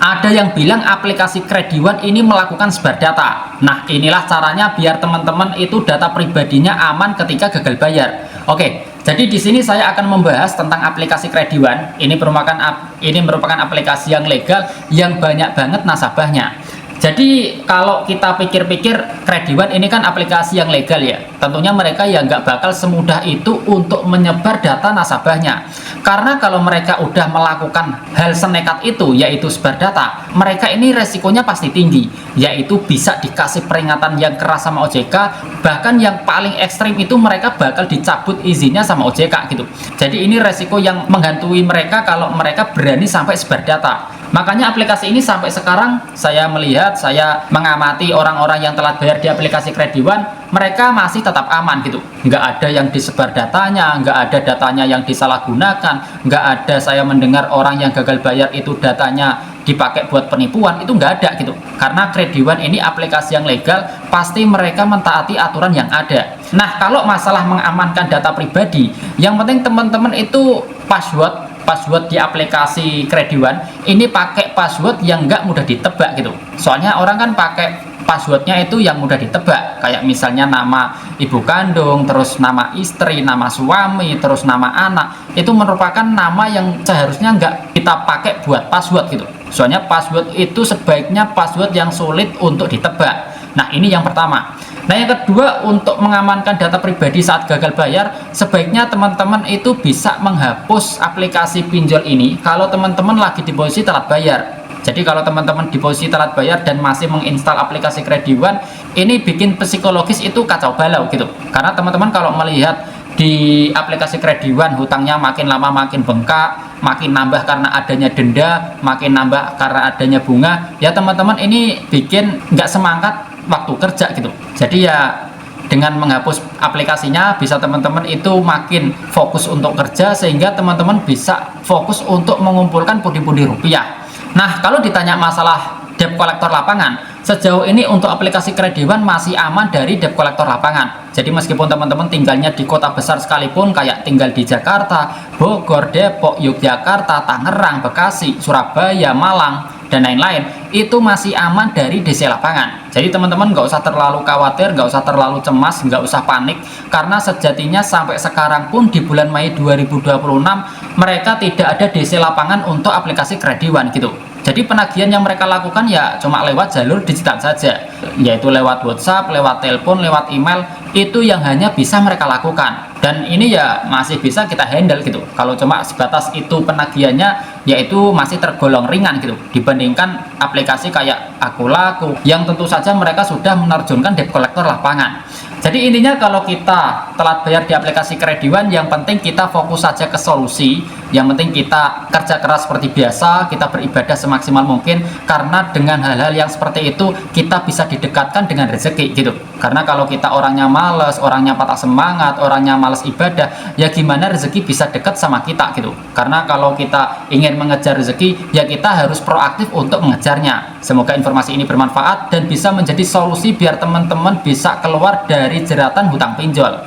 Ada yang bilang aplikasi Krediwan ini melakukan sebar data. Nah, inilah caranya biar teman-teman itu data pribadinya aman ketika gagal bayar. Oke, jadi di sini saya akan membahas tentang aplikasi Krediwan. Ini merupakan aplikasi yang legal yang banyak banget nasabahnya. Jadi kalau kita pikir-pikir, Krediwan ini kan aplikasi yang legal ya. Tentunya mereka ya nggak bakal semudah itu untuk menyebar data nasabahnya. Karena kalau mereka udah melakukan hal senekat itu, yaitu sebar data, mereka ini resikonya pasti tinggi, yaitu bisa dikasih peringatan yang keras sama OJK, bahkan yang paling ekstrim itu mereka bakal dicabut izinnya sama OJK gitu. Jadi ini resiko yang menghantui mereka kalau mereka berani sampai sebar data. Makanya aplikasi ini sampai sekarang saya mengamati orang-orang yang telat bayar di aplikasi Krediwan, mereka masih tetap aman gitu. Nggak ada yang disebar datanya, nggak ada datanya yang disalahgunakan, nggak ada saya mendengar orang yang gagal bayar itu datanya dipakai buat penipuan, itu nggak ada gitu. Karena Krediwan ini aplikasi yang legal, pasti mereka mentaati aturan yang ada. Nah, kalau masalah mengamankan data pribadi, yang penting teman-teman itu password di aplikasi Krediwan ini pakai password yang nggak mudah ditebak gitu. Soalnya orang kan pakai passwordnya itu yang mudah ditebak, kayak misalnya nama ibu kandung, terus nama istri, nama suami, terus nama anak. Itu merupakan nama yang seharusnya nggak kita pakai buat password gitu. Soalnya password itu sebaiknya password yang sulit untuk ditebak. Nah, ini yang pertama. Nah, yang kedua, untuk mengamankan data pribadi saat gagal bayar, sebaiknya teman-teman itu bisa menghapus aplikasi pinjol ini kalau teman-teman lagi di posisi telat bayar. Jadi kalau teman-teman di posisi telat bayar dan masih menginstal aplikasi Krediwan, ini bikin psikologis itu kacau balau gitu. Karena teman-teman kalau melihat di aplikasi Krediwan hutangnya makin lama makin bengkak, makin nambah karena adanya denda, makin nambah karena adanya bunga, ya teman-teman ini bikin nggak semangat waktu kerja gitu. Jadi ya dengan menghapus aplikasinya bisa teman-teman itu makin fokus untuk kerja, sehingga teman-teman bisa fokus untuk mengumpulkan pundi-pundi rupiah. Nah, kalau ditanya masalah debt collector lapangan, sejauh ini untuk aplikasi Krediwan masih aman dari debt collector lapangan. Jadi meskipun teman-teman tinggalnya di kota besar sekalipun, kayak tinggal di Jakarta, Bogor, Depok, Yogyakarta, Tangerang, Bekasi, Surabaya, Malang, dan lain-lain, itu masih aman dari DC lapangan. Jadi teman-teman nggak usah terlalu khawatir, nggak usah terlalu cemas, nggak usah panik, karena sejatinya sampai sekarang pun di bulan Mei 2026 mereka tidak ada DC lapangan untuk aplikasi Krediwan gitu. Jadi penagihan yang mereka lakukan ya cuma lewat jalur digital saja, yaitu lewat WhatsApp, lewat telepon, lewat email, itu yang hanya bisa mereka lakukan. Dan ini ya masih bisa kita handle gitu. Kalau cuma sebatas itu penagihannya, yaitu masih tergolong ringan gitu dibandingkan aplikasi kayak Akulaku yang tentu saja mereka sudah menerjunkan debt collector lapangan. Jadi intinya kalau kita telat bayar di aplikasi Krediwan, yang penting kita fokus saja ke solusi. Yang penting kita kerja keras seperti biasa, kita beribadah semaksimal mungkin, karena dengan hal-hal yang seperti itu kita bisa didekatkan dengan rezeki gitu. Karena kalau kita orangnya males, orangnya patah semangat, orangnya males ibadah, ya gimana rezeki bisa dekat sama kita gitu. Karena kalau kita ingin mengejar rezeki, ya kita harus proaktif untuk mengejarnya. Semoga informasi ini bermanfaat dan bisa menjadi solusi biar teman-teman bisa keluar dari jeratan hutang pinjol.